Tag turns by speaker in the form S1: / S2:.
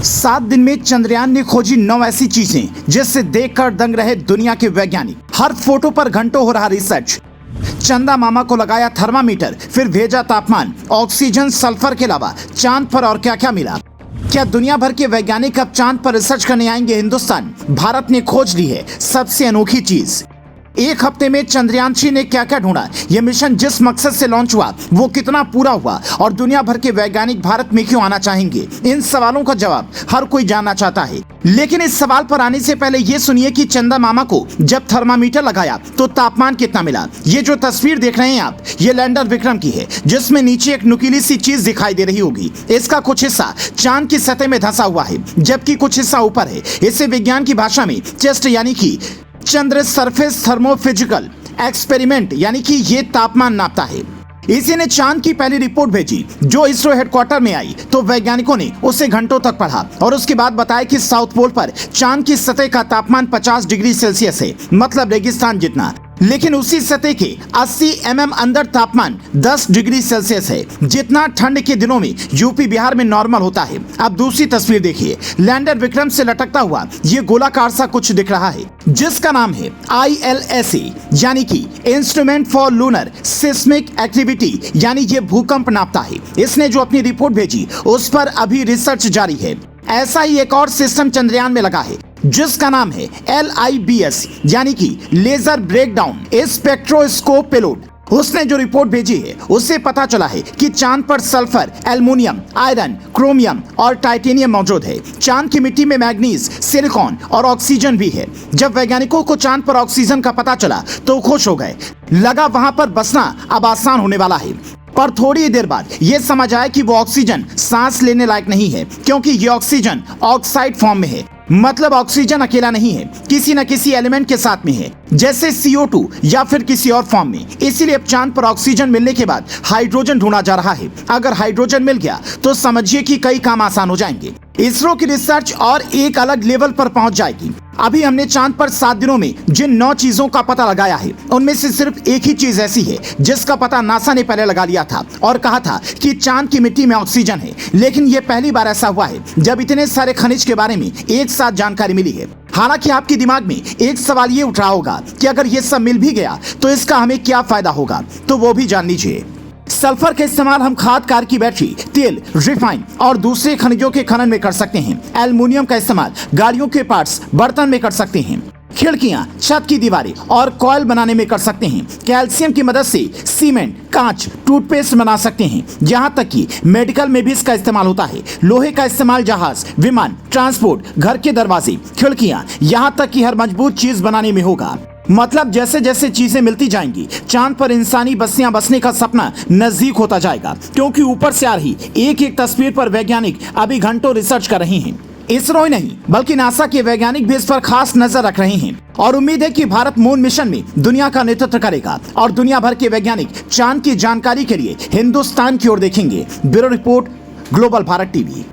S1: 7 दिन में चंद्रयान ने खोजी 9 ऐसी चीजें जिससे देखकर दंग रहे दुनिया के वैज्ञानिक। हर फोटो पर घंटों हो रहा रिसर्च। चंदा मामा को लगाया थर्मामीटर, फिर भेजा तापमान, ऑक्सीजन, सल्फर के अलावा चांद पर और क्या क्या मिला। क्या दुनिया भर के वैज्ञानिक अब चांद पर रिसर्च करने आएंगे हिंदुस्तान? भारत ने खोज ली है सबसे अनोखी चीज। एक हफ्ते में चंद्रयान-3 ने क्या क्या ढूंढा, यह मिशन जिस मकसद से लॉन्च हुआ वो कितना पूरा हुआ और दुनिया भर के वैज्ञानिक भारत में क्यों आना चाहेंगे, इन सवालों का जवाब हर कोई जानना चाहता है। लेकिन इस सवाल पर आने से पहले ये सुनिए कि चंदा मामा को जब थर्मामीटर लगाया तो तापमान कितना मिला। ये जो तस्वीर देख रहे हैं आप, ये लैंडर विक्रम की है, जिसमें नीचे एक नुकीली सी चीज दिखाई दे रही होगी। इसका कुछ हिस्सा चांद की सतह में धंसा हुआ है, जबकि कुछ हिस्सा ऊपर है। इसे विज्ञान की भाषा में चेस्ट यानी कि चंद्र सरफेस थर्मोफिजिकल एक्सपेरिमेंट यानी कि ये तापमान नापता है। इसी ने चांद की पहली रिपोर्ट भेजी जो इसरो हेडक्वार्टर में आई तो वैज्ञानिकों ने उसे घंटों तक पढ़ा और उसके बाद बताया कि साउथ पोल पर चांद की सतह का तापमान 50 डिग्री सेल्सियस है, मतलब रेगिस्तान जितना। लेकिन उसी सतह के 80 mm अंदर तापमान 10 डिग्री सेल्सियस है, जितना ठंड के दिनों में यूपी बिहार में नॉर्मल होता है। अब दूसरी तस्वीर देखिए, लैंडर विक्रम से लटकता हुआ ये गोलाकार सा कुछ दिख रहा है जिसका नाम है ILSA यानी कि instrument for lunar seismic activity, यानी ये भूकंप नापता है। इसने जो अपनी रिपोर्ट भेजी उस पर अभी रिसर्च जारी है। ऐसा ही एक और सिस्टम चंद्रयान में लगा है जिसका नाम है LIBS यानी कि लेजर ब्रेकडाउन स्पेक्ट्रोस्कोप पेलोड। उसने जो रिपोर्ट भेजी है उससे पता चला है कि चांद पर सल्फर, एल्युमिनियम, आयरन, क्रोमियम और टाइटेनियम मौजूद है। चांद की मिट्टी में मैग्नीज, सिलिकॉन और ऑक्सीजन भी है। जब वैज्ञानिकों को चांद पर ऑक्सीजन का पता चला तो खुश हो गए, लगा वहां पर बसना अब आसान होने वाला है। पर थोड़ी देर बाद ये समझ आया कि वो ऑक्सीजन सांस लेने लायक नहीं है, क्योंकि ये ऑक्सीजन ऑक्साइड फॉर्म में है। मतलब ऑक्सीजन अकेला नहीं है, किसी न किसी एलिमेंट के साथ में है, जैसे CO2 या फिर किसी और फॉर्म में। इसीलिए अब चांद पर ऑक्सीजन मिलने के बाद हाइड्रोजन ढूंढा जा रहा है। अगर हाइड्रोजन मिल गया तो समझिए कि कई काम आसान हो जाएंगे। इसरो की रिसर्च और एक अलग लेवल पर पहुंच जाएगी। अभी हमने चांद पर 7 दिनों में जिन 9 चीजों का पता लगाया है उनमें से सिर्फ एक ही चीज ऐसी है जिसका पता नासा ने पहले लगा लिया था और कहा था कि चांद की मिट्टी में ऑक्सीजन है। लेकिन यह पहली बार ऐसा हुआ है जब इतने सारे खनिज के बारे में एक साथ जानकारी मिली है। हालांकि आपके दिमाग में एक सवाल ये उठ रहा होगा कि अगर ये सब मिल भी गया तो इसका हमें क्या फायदा होगा, तो वो भी जान लीजिए। सल्फर का इस्तेमाल हम खाद, कार की बैटरी, तेल, रिफाइन और दूसरे खनिजों के खनन में कर सकते हैं। एल्युमिनियम का इस्तेमाल गाड़ियों के पार्ट्स, बर्तन में कर सकते हैं। खिड़कियां, छत की दीवारें और कॉयल बनाने में कर सकते हैं। कैल्शियम की मदद से सीमेंट, कांच, टूथपेस्ट बना सकते हैं। यहाँ तक कि मेडिकल में भी इसका इस्तेमाल होता है। लोहे का इस्तेमाल जहाज, विमान, ट्रांसपोर्ट, घर के दरवाजे, खिड़कियां, यहाँ तक कि हर मजबूत चीज बनाने में होगा। मतलब जैसे जैसे चीजें मिलती जाएंगी चांद पर इंसानी बस्तियां बसने का सपना नजदीक होता जाएगा, क्योंकि ऊपर से आ रही एक एक तस्वीर पर वैज्ञानिक अभी घंटों रिसर्च कर रहे हैं। इसरो ही नहीं बल्कि नासा के वैज्ञानिक भी इस पर खास नजर रख रहे हैं और उम्मीद है कि भारत मून मिशन में दुनिया का नेतृत्व करेगा और दुनिया भर के वैज्ञानिक चांद की जानकारी के लिए हिंदुस्तान की ओर देखेंगे। Bureau report, global Bharat TV.